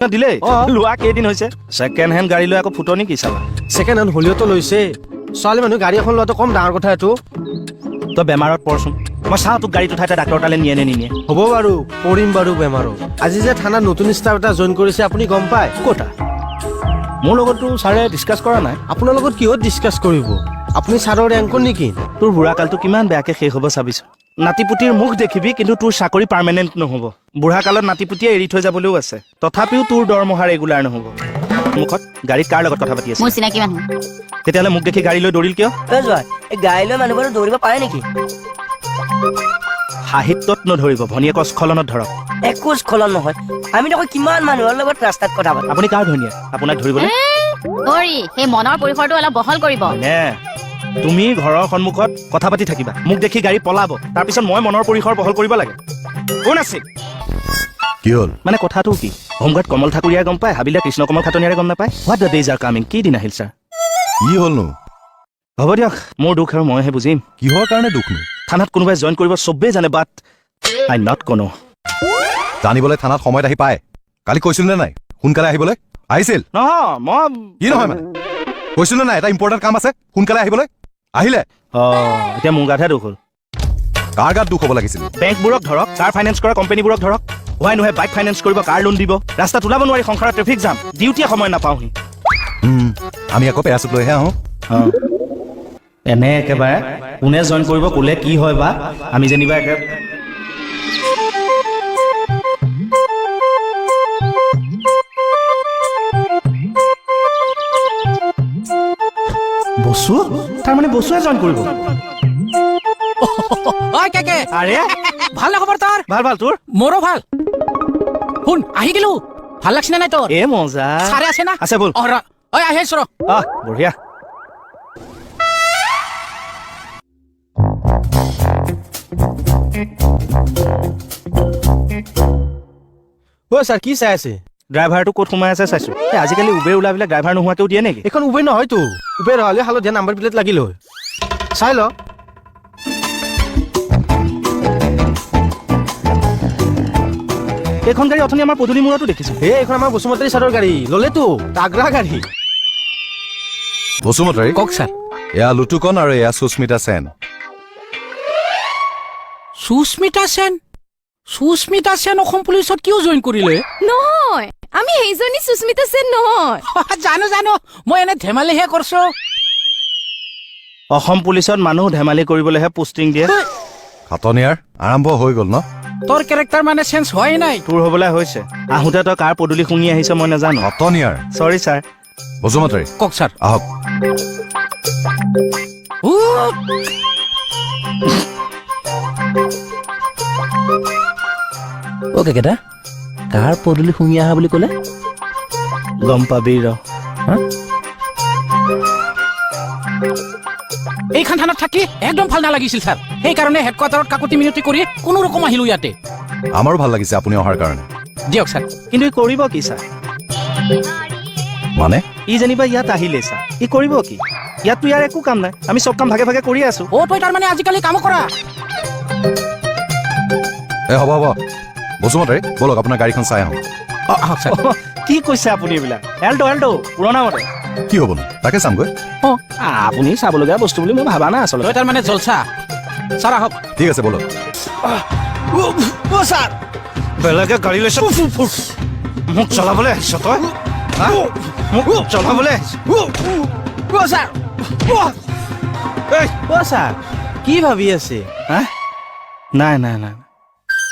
দিলে লোৱা কেইদিন হৈছে ছেকেণ্ড হেণ্ড গাড়ী লৈ আকৌ ফুটনি কি চালা ছেকেণ্ড হেণ্ড হ'লেওতো লৈছে ছোৱালী মানুহ গাড়ী এখন লোৱাটো কম ডাঙৰ কথা এইটো তই বেমাৰত পৰচোন মই চাওঁ তোক গাড়ীত উঠাই ডাক্তৰ তালৈ নিয়ে নে নিনিয়ে হ'ব বাৰু পৰিম বাৰু বেমাৰো আজি যে থানাত নতুন ষ্টাফ এটা জইন কৰিছে আপুনি গম পায় ক'তা মোৰ লগততো ছাৰে ডিছকাছ কৰা নাই আপোনাৰ লগত কিহত ডিছকাছ কৰিব আপুনি ছাৰৰ এংকৰ নেকি তোৰ বুঢ়াকালটো কিমান বেয়াকে শেষ হ'ব চাবিছো নাতিপুতিৰ মুখ দেখিবি কিন্তু তোৰ চাকৰি পাৰ্মানেণ্ট নহ'ব বুঢ়াকালত নাতিপুতিয়ে এৰি থৈ যাবলৈও আছে তথাপিও তোৰ দৰমহা ৰেগুলাৰ নহ'ব মুখত গাড়ীত কাৰ লগত কথা পাতি আছে মোৰ চিনাকি মানুহ তেতিয়াহ'লে মোক দেখি গাড়ী লৈ দৌৰিল কিয় গাড়ী লৈ মানুহবোৰ দৌৰিব পাৰে নেকি সাহিত্যত নধৰিব ভনীয়েকৰ স্খলনত ধৰক একো স্খলন নহয় আমি দেখোন কিমান মানুহৰ লগত ৰাস্তাত কথা পাতো আপুনি কাৰ ধনীয়া আপোনাক ধৰিবলৈ ধৰি সেই মনৰ পৰিসৰটো অলপ বহল কৰিব নে তুমি ঘৰৰ সন্মুখত কথা পাতি থাকিবা মোক দেখি গাড়ী পলাব তাৰপিছত মই মনৰ পৰিসৰ বহল কৰিব লাগে কোন আছিল কি হ'ল মানে কথাটো কি হোমগাৰ্ড কমল ঠাকুৰীয়াই গম পায় হাবিলা কৃষ্ণ কমল খাটনিয়াৰে গম নাপায় what the days R coming কি দিন আহিল ছাৰ কি হ'লনো হ'ব দিয়ক মোৰ দুখ আৰু মইহে বুজিম কিহৰ কাৰণে দুখনো থানাত কোনোবাই জইন কৰিব চবেই জানে বাট আই নট কোনো জানিবলৈ থানাত সময়ত আহি পায় কালি কৈছিল নে নাই সোনকালে আহিবলৈ আহিছিল নহয় মই কি নহয় মানে কৈছিল নে নাই এটা ইম্পৰ্টেণ্ট কাম আছে সোনকালে আহিবলৈ আহিলে এতিয়া মোৰ গাতহে দুখ হ'ল কাৰ গাত দুখ হ'ব লাগিছিল বেংকবোৰক ধৰক কাৰ ফাইনেন্স কৰা কোম্পানীবোৰক ধৰক হোৱাই নহয় বাইক ফাইনেন্স কৰিব কাৰ লোন দিব ৰাস্তাত ওলাব নোৱাৰি সংসাৰত ট্ৰেফিক জাম ডিউটিয়ে সময় নাপাওঁহি আমি আকৌ পেৰাচুট লৈহে আহোঁ এনে একেবাৰে কোনে জইন কৰিব ক'লে কি হয় বা আমি যেনিবা একে বসু তাৰমানে বসুৱে জইন কৰিব আৰে ভাল খবৰ তোৰ ভাল ভাল তোৰ মোৰো ভাল শুন আহি গেলো ভাল লাগছে নাই তোৰ এ মজা ছাৰে আছে না আছে বল ঐ আহি আছো বঢ়িয়া অ' ছাৰ কি চাই আছে ড্ৰাইভাৰটো ক'ত সোমাই আছে চাইছো আজিকালি উবেৰ ওলাবিলাক ড্ৰাইভাৰ নোহোৱাকেও দিয়ে নেকি এইখন উবেৰ নহয়তো উবেৰ হ'লে হালধীয়া নাম্বাৰ প্লেট লাগিল হয় চাই ল এইখন গাড়ী অথনি আমাৰ পদূলি মূৰতো দেখিছো এইখন আমাৰ বসুমতাৰী ছাৰৰ গাড়ী ল'লেতো আগ্ৰা গাড়ী বসুমতাৰী কওক ছাৰ এয়া লুটুকন আৰু এয়া সুস্মিতা সেন সুস্মিতা সেন অসম পুলিচত কিয় জইন কৰিলে নহয় আমি সেইজনী সুস্মিতা সেন নহয় জানো মই এনে ধেমালিহে কৰিছো অসম পুলিচত মানুহ ধেমালি কৰিবলৈহে পোষ্টিং দিয়ে খাটনিয়াৰ আৰম্ভ হৈ গ'ল ন তোৰ কেৰেক্টাৰ মানে চেঞ্জ হোৱাই নাই তোৰ হ'বলৈ হৈছে আহোঁতে তই কাৰ পদূলি শুনি আহিছ মই নাজানো খাটনিয়াৰ চৰি ছাৰ বসুমতাৰী কওক ছাৰ আহক অ'কে কেইটা কাৰ পদূলি শুঙি আহা বুলি ক'লে গম পাবি ৰ এইখন থানাত থাকি একদম ভাল নালাগিছিল ছাৰ সেইকাৰণে হেডকোৱাৰ্টাৰত কাকতি মিনতি কৰি কোনো ৰকম আহিলো ইয়াতে আমাৰো ভাল লাগিছে আপুনি অহাৰ কাৰণে দিয়ক ছাৰ কিন্তু ই কৰিব কি ছাৰ মানে ই যেনিবা ইয়াত আহিলে ছাৰ ই কৰিব কি ইয়াততো ইয়াৰ একো কাম নাই আমি চব কাম ভাগে ভাগে কৰি আছো তই তাৰমানে আজিকালি কাম কৰা হ'ব বসুমতাৰী বলক আপোনাৰ গাড়ীখন চাই আহোঁ আহক ছাৰ কি কৈছে আপুনি এইবিলাক এল্টো পুৰণা মতে কি হ'বনো তাকে চামগৈ আপুনি চাবলগীয়া বস্তু বুলি মই ভাবা নাই আচলতে তই তাৰমানে জলচা ছাৰ আহক ঠিক আছে বলক ছাৰ বেলেগে গাড়ী লৈছে মোক চলাবলৈ আহিছ তই মোক চলাবলৈ ছাৰ কি ভাবি আছে নাই